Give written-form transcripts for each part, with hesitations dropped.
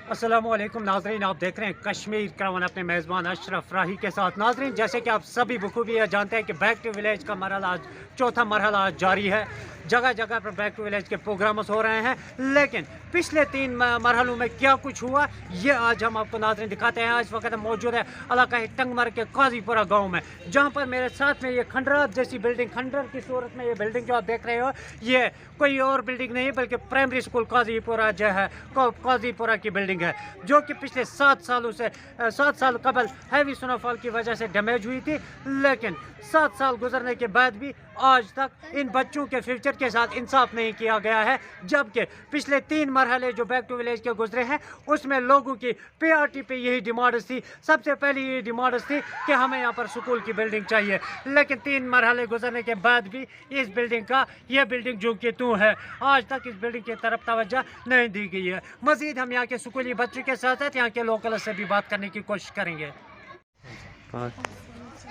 अस्सलामुअलैकुम नाजरीन, आप देख रहे हैं कश्मीर क्रवन अपने मेज़बान अशरफ राही के साथ। नाजरीन, जैसे कि आप सभी बखूबी जानते हैं कि बैक टू विलेज का मरहला आज चौथा मरहला आज जारी है। जगह जगह पर बैक टू विलेज के प्रोग्राम्स हो रहे हैं, लेकिन पिछले 3 मरहलों में क्या कुछ हुआ ये आज हम आपको नाजरीन दिखाते हैं। आज वक्त मौजूद है इलाका टंगमर के काजीपुरा गाँव में, जहाँ पर मेरे साथ में ये खंडरात जैसी बिल्डिंग, खंडर की सूरत में ये बिल्डिंग जो आप देख रहे हो, ये कोई और बिल्डिंग नहीं है बल्कि प्राइमरी स्कूल काजीपुरा जो है काजीपुरा की बिल्डिंग है, जो कि पिछले 7 साल कबल हैवी स्नोफॉल की वजह से डैमेज हुई थी। लेकिन 7 साल गुजरने के बाद भी आज तक इन बच्चों के फ्यूचर के साथ इंसाफ नहीं किया गया है। जबकि पिछले 3 मरहले जो बैक टू विलेज के गुजरे हैं उसमें लोगों की पीआरटी पे यही डिमांड थी। सबसे पहले ये डिमांड थी कि हमें यहाँ पर स्कूल की बिल्डिंग चाहिए, लेकिन 3 मरहले गुजरने के बाद भी इस बिल्डिंग का ये बिल्डिंग जो कि तू है, आज तक इस बिल्डिंग की तरफ तवज्जो नहीं दी गई है। मजीद हम यहाँ के स्कूली बच्चों के साथ साथ यहाँ के लोकल से भी बात करने की कोशिश करेंगे।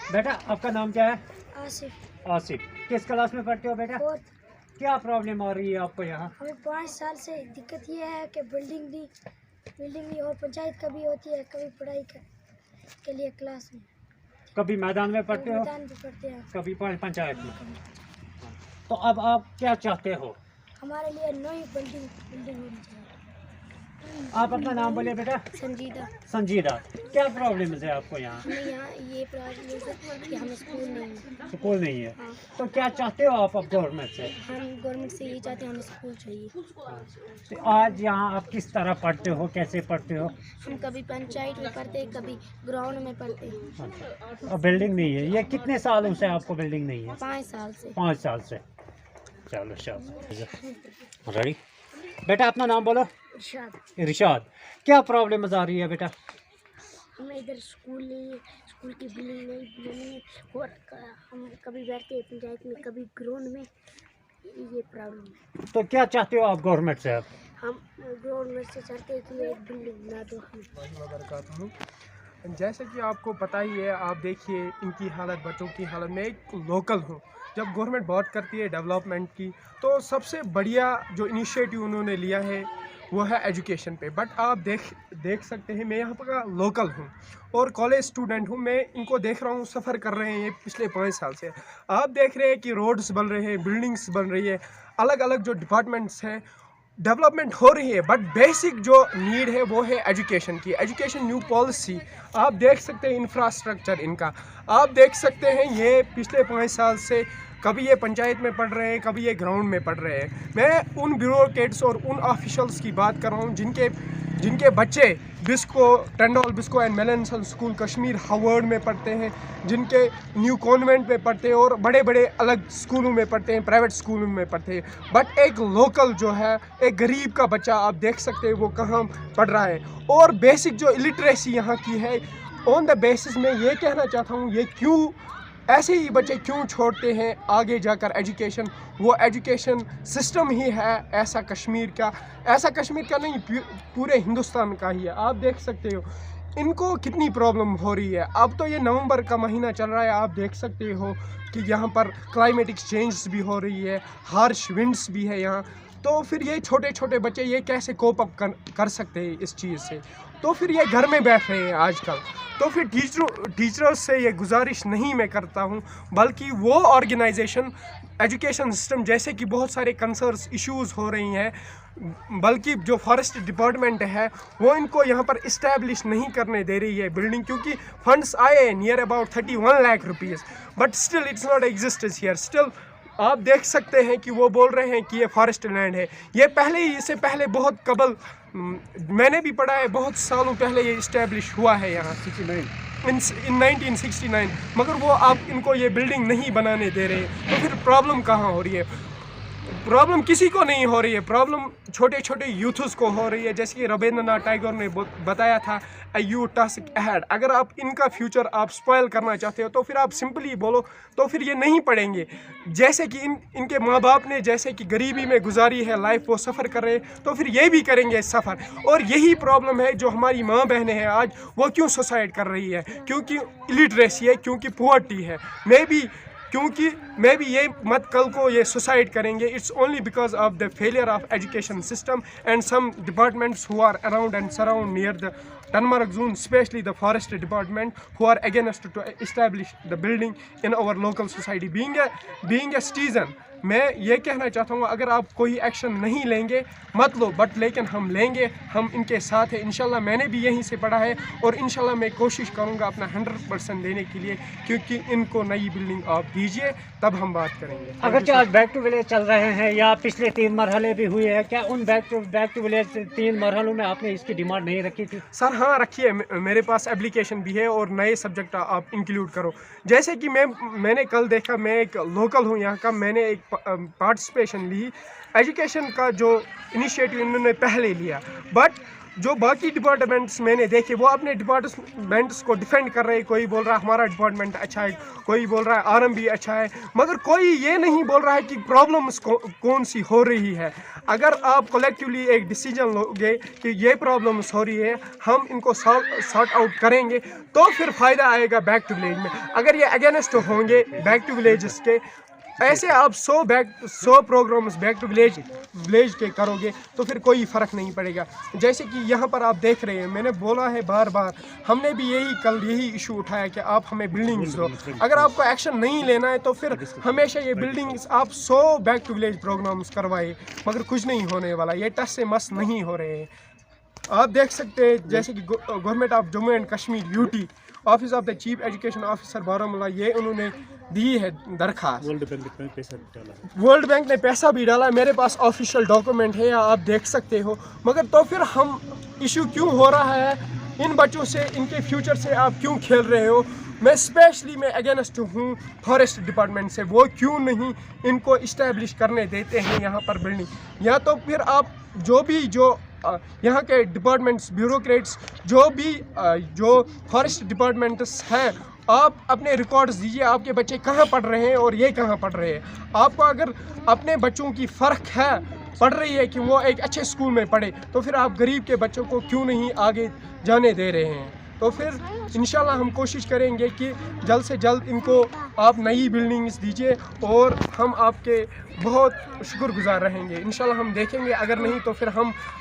बेटा, आपका नाम क्या है? आसिफ। आसिफ। किस क्लास में पढ़ते हो बेटा? फोर्थ। क्या प्रॉब्लम आ रही है आपको यहाँ? हमें 5 साल से दिक्कत ये है कि बिल्डिंग भी और पंचायत कभी होती है, कभी पढ़ाई के लिए क्लास में, कभी मैदान में पढ़ते हो, मैदान पे पढ़ते हैं, कभी पंचायत में। तो अब आप क्या चाहते हो? हमारे लिए नई बिल्डिंग होनी चाहिए। आप अपना नाम बोलिए बेटा। संजीदा। संजीदा। क्या प्रॉब्लम है आपको यहाँ? हमें यहाँ ये प्रॉब्लम है कि हमें स्कूल नहीं है। स्कूल नहीं है। हाँ। तो क्या चाहते हो आप अब गवर्नमेंट से? हम गवर्नमेंट से ये चाहते हैं, हमें स्कूल चाहिए। तो आज यहाँ आप किस तरह पढ़ते हो, कैसे पढ़ते हो? हम कभी पंचायत में पढ़ते हैं, कभी ग्राउंड में पढ़ते हैं। अब बिल्डिंग नहीं है। ये कितने सालों से आपको बिल्डिंग नहीं है? 5 साल से। 5 साल से। चलो शाबाश। रेडी बेटा, अपना नाम बोलो। इरशाद। इरशाद। क्या प्रॉब्लम आ रही है बेटा? हमें इधर स्कूल नहीं है, स्कूल की बिल्डिंग नहीं बनी है, और हम कभी बैठते हैं पंचायत में, कभी ग्राउंड में। ये प्रॉब्लम है। तो क्या चाहते हो आप गवर्नमेंट से? अब हम गवर्नमेंट से चाहते हैं कि एक बिल्डिंग बना दो हमें। जैसे कि आपको पता ही है, आप देखिए इनकी हालत, बच्चों की हालत। मैं एक लोकल हूँ। जब गवर्नमेंट बात करती है डेवलपमेंट की, तो सबसे बढ़िया जो इनिशिएटिव उन्होंने लिया है वो है एजुकेशन पे। बट आप देख सकते हैं, मैं यहाँ पर का लोकल हूँ और कॉलेज स्टूडेंट हूँ। मैं इनको देख रहा हूँ, सफ़र कर रहे हैं ये पिछले 5 साल से। आप देख रहे हैं कि रोड्स बन रहे हैं, बिल्डिंग्स बन रही है, अलग अलग जो डिपार्टमेंट्स हैं, डेवलपमेंट हो रही है। बट बेसिक जो नीड है वो है एजुकेशन की। एजुकेशन न्यू पॉलिसी आप देख सकते हैं, इंफ्रास्ट्रक्चर इनका आप देख सकते हैं। ये पिछले 5 साल से कभी ये पंचायत में पढ़ रहे हैं, कभी ये ग्राउंड में पढ़ रहे हैं। मैं उन ब्यूरोक्रेट्स और उन ऑफिशियल्स की बात कर रहा हूँ जिनके बच्चे बिस्को, टेंडोल बिस्को एंड मेलन स्कूल कश्मीर हार्वर्ड में पढ़ते हैं, जिनके न्यू कॉन्वेंट में पढ़ते हैं और बड़े बड़े अलग स्कूलों में पढ़ते हैं, प्राइवेट स्कूलों में पढ़ते हैं। बट एक लोकल जो है, एक गरीब का बच्चा आप देख सकते हैं वो कहाँ पढ़ रहा है। और बेसिक जो इलिटरेसी यहाँ की है, ऑन द बेसिस में ये कहना चाहता हूँ, ये क्यों ऐसे ही बच्चे क्यों छोड़ते हैं आगे जाकर एजुकेशन? वो एजुकेशन सिस्टम ही है ऐसा कश्मीर का नहीं, पूरे हिंदुस्तान का ही है। आप देख सकते हो इनको कितनी प्रॉब्लम हो रही है। अब तो ये नवंबर का महीना चल रहा है, आप देख सकते हो कि यहाँ पर क्लाइमेटिक चेंज भी हो रही है, हार्श विंड्स भी है यहाँ। तो फिर ये छोटे छोटे बच्चे ये कैसे कोप अप कर सकते हैं इस चीज़ से? तो फिर ये घर में बैठ रहे हैं आजकल। तो फिर टीचर्स से ये गुजारिश नहीं मैं करता हूँ, बल्कि वो ऑर्गेनाइजेशन, एजुकेशन सिस्टम, जैसे कि बहुत सारे कंसर्न्स इश्यूज़ हो रही हैं, बल्कि जो फॉरेस्ट डिपार्टमेंट है वो इनको यहाँ पर इस्टेब्लिश नहीं करने दे रही है बिल्डिंग, क्योंकि फंड्स आए near about 31 lakh rupees, but still it's not existence here. Still आप देख सकते हैं कि वो बोल रहे हैं कि ये फॉरेस्ट लैंड है। ये पहले ही, इससे पहले बहुत कबल मैंने भी पढ़ा है, बहुत सालों पहले ये इस्टेब्लिश हुआ है यहाँ इन 1969, मगर वो आप इनको ये बिल्डिंग नहीं बनाने दे रहे। तो फिर प्रॉब्लम कहाँ हो रही है? प्रॉब्लम किसी को नहीं हो रही है, प्रॉब्लम छोटे छोटे यूथ्स को हो रही है। जैसे कि रविंद्रनाथ टैगोर ने बताया था, अ यूथ टास्क अहेड। अगर आप इनका फ्यूचर आप स्पॉइल करना चाहते हो तो फिर आप सिंपली बोलो, तो फिर ये नहीं पढ़ेंगे। जैसे कि इनके माँ बाप ने जैसे कि गरीबी में गुजारी है लाइफ, वो सफ़र कर रहे हैं, तो फिर ये भी करेंगे सफ़र। और यही प्रॉब्लम है जो हमारी माँ बहनें हैं आज, वो क्यों सुसाइड कर रही है? क्योंकि इलिटरेसी है, क्योंकि पुअर्टी है। मैं भी क्योंकि मैं भी ये मत कल को ये सुसाइड करेंगे. It's only because of the failure of education system and some departments who are around and surround near the Tanmarg zone, especially the forestry department, who are against to establish the building in our local society. Being a citizen, मैं ये कहना चाहता हूँ, अगर आप कोई action नहीं लेंगे मत लो, बट लेकिन हम लेंगे, हम इनके साथ हैं इंशाल्लाह. मैंने भी यहीं से पढ़ा है और इंशाल्लाह मैं कोशिश करूँगा अपना 100% देने के लिए, क्योंकि इनको नई बिल्डिंग आप दीजिए तब हम बात करेंगे. अगर आज बैक टू विलेज चल रहे हैं या पिछले 3 मरहले भी हुए हैं, क्या उन बैक टू विलेज 3 मरहलों में आपने इसकी डिमांड नहीं रखी थी? सर हाँ रखी है, मेरे पास एप्लीकेशन भी है और नए सब्जेक्ट आप इंक्लूड करो. जैसे कि मैंने कल देखा, मैं एक लोकल हूँ यहाँ का, मैंने एक पार्टिसिपेशन ली. एजुकेशन का जो इनिशिएटिव इन्होंने पहले लिया, बट जो बाकी डिपार्टमेंट्स मैंने देखे वो अपने डिपार्टमेंट्स को डिफेंड कर रहे हैं. कोई बोल रहा है हमारा डिपार्टमेंट अच्छा है, कोई बोल रहा है आरएमबी अच्छा है, मगर कोई ये नहीं बोल रहा है कि प्रॉब्लम्स कौन सी हो रही है. अगर आप कलेक्टिवली एक डिसीजन लोगे कि ये प्रॉब्लम्स हो रही है, हम इनको सॉर्ट आउट करेंगे, तो फिर फ़ायदा आएगा बैक टू विलेज में. अगर ये अगेंस्ट होंगे बैक टू विलेजेस के, ऐसे आप 100 प्रोग्राम्स बैक टू विलेज के करोगे तो फिर कोई फ़र्क नहीं पड़ेगा. जैसे कि यहाँ पर आप देख रहे हैं, मैंने बोला है बार बार, हमने भी कल यही इशू उठाया कि आप हमें बिल्डिंग्स दो. अगर आपको एक्शन नहीं लेना है तो फिर हमेशा ये बिल्डिंग्स आप 100 बैक टू विलेज प्रोग्राम्स करवाए, मगर कुछ नहीं होने वाला. ये टस से मस नहीं हो रहे हैं. आप देख सकते हैं जैसे कि government of Jammu and Kashmir UT, office of the chief education officer Baramulla, ये उन्होंने दी है दरखास्त. वर्ल्ड बैंक ने पैसा भी डाला, मेरे पास ऑफिशियल डॉक्यूमेंट है, आप देख सकते हो. मगर तो फिर हम इशू क्यों हो रहा है इन बच्चों से, इनके फ्यूचर से आप क्यों खेल रहे हो? मैं अगेंस्ट हूँ फॉरेस्ट डिपार्टमेंट से. वो क्यों नहीं इनको इस्टेब्लिश करने देते हैं यहाँ पर बिल्डिंग? या तो फिर आप जो यहाँ के डिपार्टमेंट्स, ब्यूरोक्रेट्स, जो फॉरेस्ट डिपार्टमेंट्स हैं, आप अपने रिकॉर्ड्स दीजिए, आपके बच्चे कहाँ पढ़ रहे हैं और ये कहाँ पढ़ रहे हैं. आपको अगर अपने बच्चों की फ़र्क है, पढ़ रही है कि वो एक अच्छे स्कूल में पढ़े, तो फिर आप गरीब के बच्चों को क्यों नहीं आगे जाने दे रहे हैं? तो फिर इंशाल्लाह हम कोशिश करेंगे कि जल्द से जल्द इनको आप नई बिल्डिंग्स दीजिए और हम आपके बहुत शुक्रगुजार रहेंगे. इंशाल्लाह हम देखेंगे, अगर नहीं तो फिर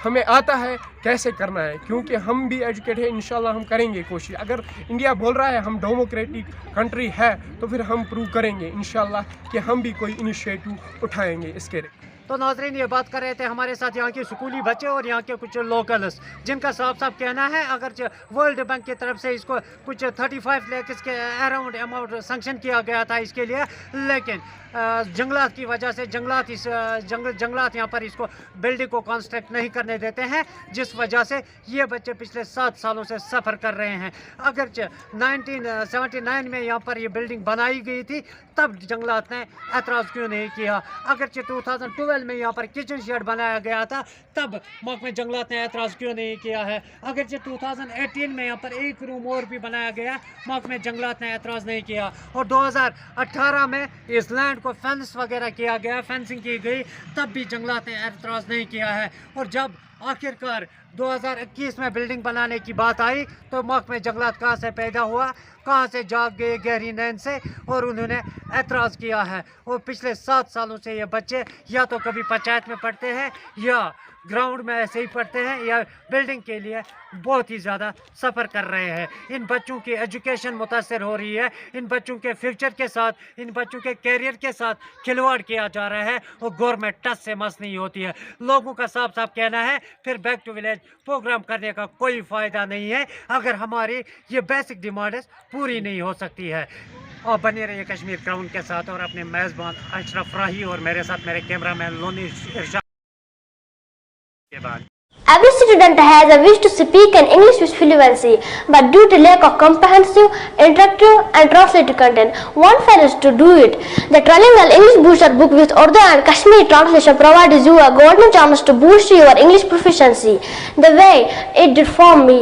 हमें आता है कैसे करना है, क्योंकि हम भी एजुकेट हैं. इंशाल्लाह हम करेंगे कोशिश. अगर इंडिया बोल रहा है हम डेमोक्रेटिक कंट्री है, तो फिर हम प्रूव करेंगे इंशाल्लाह कि हम भी कोई इनिशिएटिव उठाएंगे इसके. तो नाज़रीन, ये बात कर रहे थे हमारे साथ यहाँ के स्कूली बच्चे और यहाँ के कुछ लोकल्स, जिनका साफ कहना है अगर वर्ल्ड बैंक की तरफ से इसको कुछ 35 लाख के अराउंड अमाउंट सैंक्शन किया गया था इसके लिए, लेकिन जंगलात की वजह से जंगलात यहाँ पर इसको बिल्डिंग को कंस्ट्रक्ट नहीं करने देते हैं, जिस वजह से ये बच्चे पिछले 7 सालों से सफ़र कर रहे हैं. अगर 1979 में यहाँ पर ये बिल्डिंग बनाई गई थी, तब जंगलात ने एतराज़ क्यों नहीं किया? अगर 2012 में यहाँ पर किचन शेड बनाया गया था, तब महकमे जंगलात ने एतराज़ क्यों नहीं किया है? अगर 2018 में यहाँ पर 1 रूम और भी बनाया गया, महकमे जंगलात ने एतराज़ नहीं किया. और 2018 में इस लैंड को फेंस वगैरह किया गया, फेंसिंग की गई, तब भी जंगलात ने एतराज़ नहीं किया है. और जब आखिरकार 2021 में बिल्डिंग बनाने की बात आई, तो महकमे जंगलात कहाँ से पैदा हुआ, कहाँ से जाग गए गहरी नींद से, और उन्होंने एतराज़ किया है. और पिछले 7 सालों से ये बच्चे या तो कभी पंचायत में पढ़ते हैं या ग्राउंड में ऐसे ही पढ़ते हैं, या बिल्डिंग के लिए बहुत ही ज़्यादा सफ़र कर रहे हैं. इन बच्चों की एजुकेशन मुतासर हो रही है, इन बच्चों के फ्यूचर के साथ, इन बच्चों के कैरियर के साथ खिलवाड़ किया जा रहा है, और गवर्नमेंट टच से मस नहीं होती है. लोगों का साफ कहना है फिर बैक टू विलेज प्रोग्राम करने का कोई फ़ायदा नहीं है अगर हमारी ये बेसिक डिमांड्स पूरी नहीं हो सकती है. और बने रहिए कश्मीर क्राउन के साथ और अपने मेज़बान अशरफ राही और मेरे साथ मेरे कैमरामैन लोनी इरशाद के बाद. Every student has a wish to speak in English with fluency, but due to lack of comprehensive, interactive and translated content, one fails to do it. The Trilingual English Booster book with Urdu and Kashmiri translation provides you a golden chance to boost your English proficiency the way it did for me.